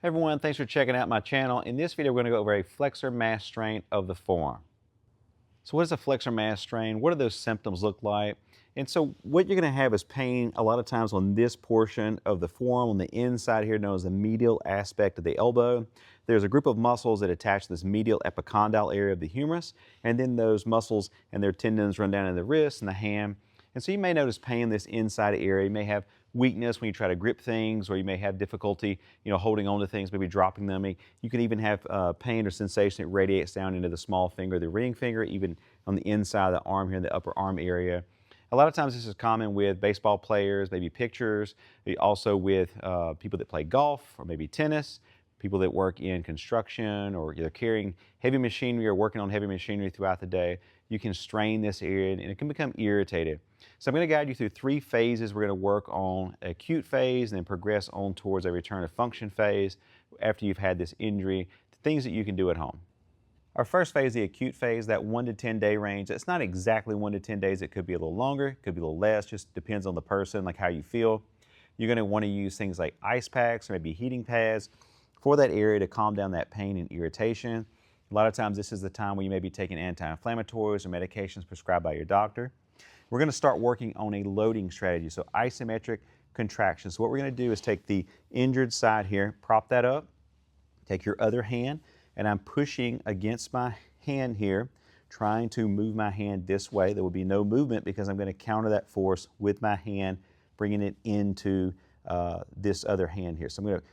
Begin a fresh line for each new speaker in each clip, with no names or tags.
Hey everyone, thanks for checking out my channel. In this video, we're going to go over a flexor mass strain of the forearm. So what is a flexor mass strain? What do those symptoms look like? And so what you're going to have is pain a lot of times on this portion of the forearm, on the inside here, known as the medial aspect of the elbow. There's a group of muscles that attach to this medial epicondyle area of the humerus, and then those muscles and their tendons run down in the wrist and the hand. And so you may notice pain in this inside area. You may have weakness when you try to grip things, or you may have difficulty, holding on to things, maybe dropping them. You can even have pain or sensation that radiates down into the small finger, the ring finger, even on the inside of the arm here in the upper arm area. A lot of times this is common with baseball players, maybe pitchers, also with people that play golf or maybe tennis, people that work in construction, or they're carrying heavy machinery or working on heavy machinery throughout the day. You can strain this area and it can become irritated. So I'm going to guide you through 3 phases. We're going to work on acute phase and then progress on towards a return of function phase after you've had this injury, things that you can do at home. Our first phase, the acute phase, that 1 to 10 day range. It's not exactly 1 to 10 days. It could be a little longer, it could be a little less, just depends on the person, like how you feel. You're going to want to use things like ice packs or maybe heating pads for that area to calm down that pain and irritation. A lot of times this is the time when you may be taking anti-inflammatories or medications prescribed by your doctor. We're going to start working on a loading strategy, so isometric contractions. So what we're going to do is take the injured side here, prop that up, take your other hand, and I'm pushing against my hand here, trying to move my hand this way. There will be no movement because I'm going to counter that force with my hand, bringing it into this other hand here. So I'm going to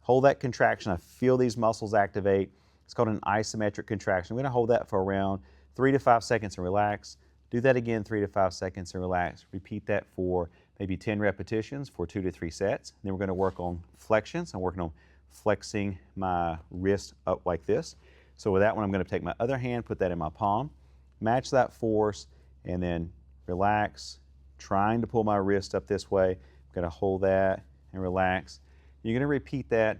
hold that contraction. I feel these muscles activate. It's called an isometric contraction. I'm going to hold that for around 3 to 5 seconds and relax. Do that again, 3 to 5 seconds and relax. Repeat that for maybe 10 repetitions for 2 to 3 sets. And then we're going to work on flexions. I'm working on flexing my wrist up like this. So with that one, I'm going to take my other hand, put that in my palm, match that force, and then relax, trying to pull my wrist up this way. I'm going to hold that and relax. You're going to repeat that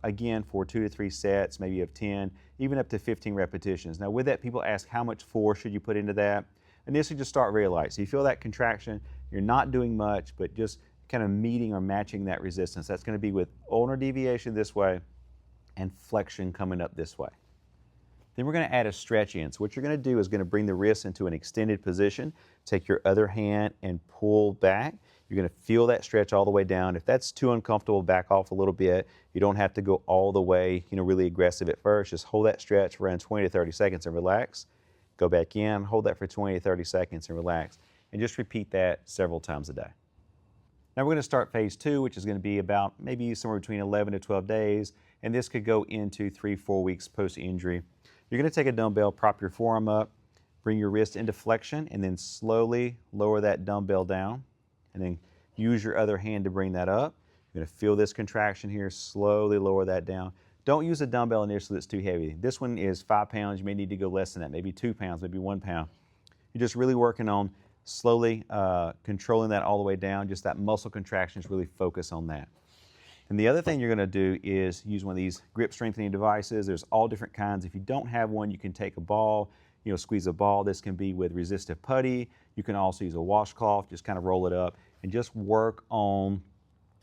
again for 2 to 3 sets, maybe of 10, even up to 15 repetitions. Now with that, people ask how much force should you put into that? Initially, just start very light. So you feel that contraction, you're not doing much, but just kind of meeting or matching that resistance. That's going to be with ulnar deviation this way and flexion coming up this way. Then we're going to add a stretch in. So what you're going to do is going to bring the wrist into an extended position, take your other hand and pull back. You're going to feel that stretch all the way down. If that's too uncomfortable, back off a little bit. You don't have to go all the way, really aggressive at first. Just hold that stretch for around 20 to 30 seconds and relax. Go back in, hold that for 20 to 30 seconds and relax. And just repeat that several times a day. Now we're going to start phase 2, which is going to be about maybe somewhere between 11 to 12 days. And this could go into 3-4 weeks post-injury. You're going to take a dumbbell, prop your forearm up, bring your wrist into flexion, and then slowly lower that dumbbell down. And then use your other hand to bring that up. You're going to feel this contraction here, slowly lower that down. Don't use a dumbbell initially that's too heavy. This one is 5 pounds. You may need to go less than that, maybe 2 pounds, maybe 1 pound. You're just really working on slowly controlling that all the way down. Just that muscle contraction, really focus on that. And the other thing you're going to do is use one of these grip strengthening devices. There's all different kinds. If you don't have one, you can take a ball, squeeze a ball. This can be with resistive putty. You can also use a washcloth, just kind of roll it up and just work on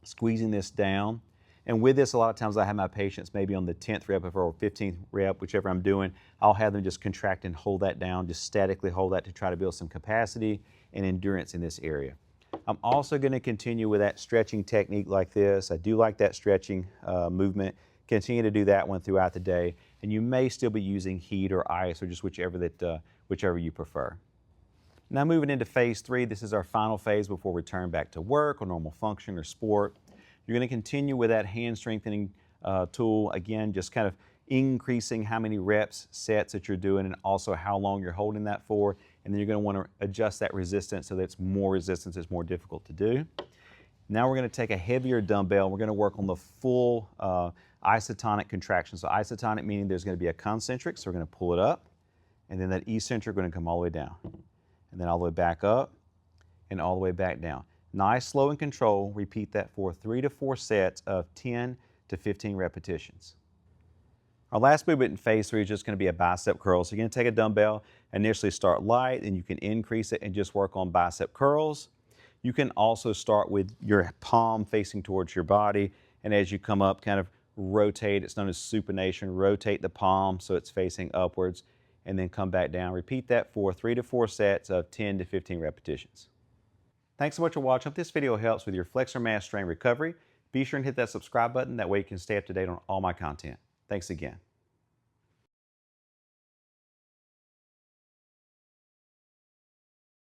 squeezing this down. And with this, a lot of times I have my patients maybe on the 10th rep or 15th rep, whichever I'm doing, I'll have them just contract and hold that down, just statically hold that to try to build some capacity and endurance in this area. I'm also going to continue with that stretching technique like this. I do like that stretching movement. Continue to do that one throughout the day. And you may still be using heat or ice or just whichever you prefer. Now moving into phase 3, this is our final phase before we return back to work or normal function or sport. You're going to continue with that hand strengthening tool. Again, just kind of increasing how many reps, sets that you're doing, and also how long you're holding that for. And then you're going to want to adjust that resistance so that it's more resistance, it's more difficult to do. Now we're going to take a heavier dumbbell. We're going to work on the full isotonic contraction. So isotonic meaning there's going to be a concentric, so we're going to pull it up, and then that eccentric we're going to come all the way down, and then all the way back up, and all the way back down. Nice, slow, and control. Repeat that for 3 to 4 sets of 10 to 15 repetitions. Our last movement in phase 3 is just going to be a bicep curl. So you're going to take a dumbbell, initially start light, and you can increase it and just work on bicep curls. You can also start with your palm facing towards your body, and as you come up, kind of rotate. It's known as supination. Rotate the palm so it's facing upwards, and then come back down. Repeat that for 3 to 4 sets of 10 to 15 repetitions. Thanks so much for watching. If this video helps with your flexor mass strain recovery, be sure and hit that subscribe button. That way you can stay up to date on all my content. Thanks again.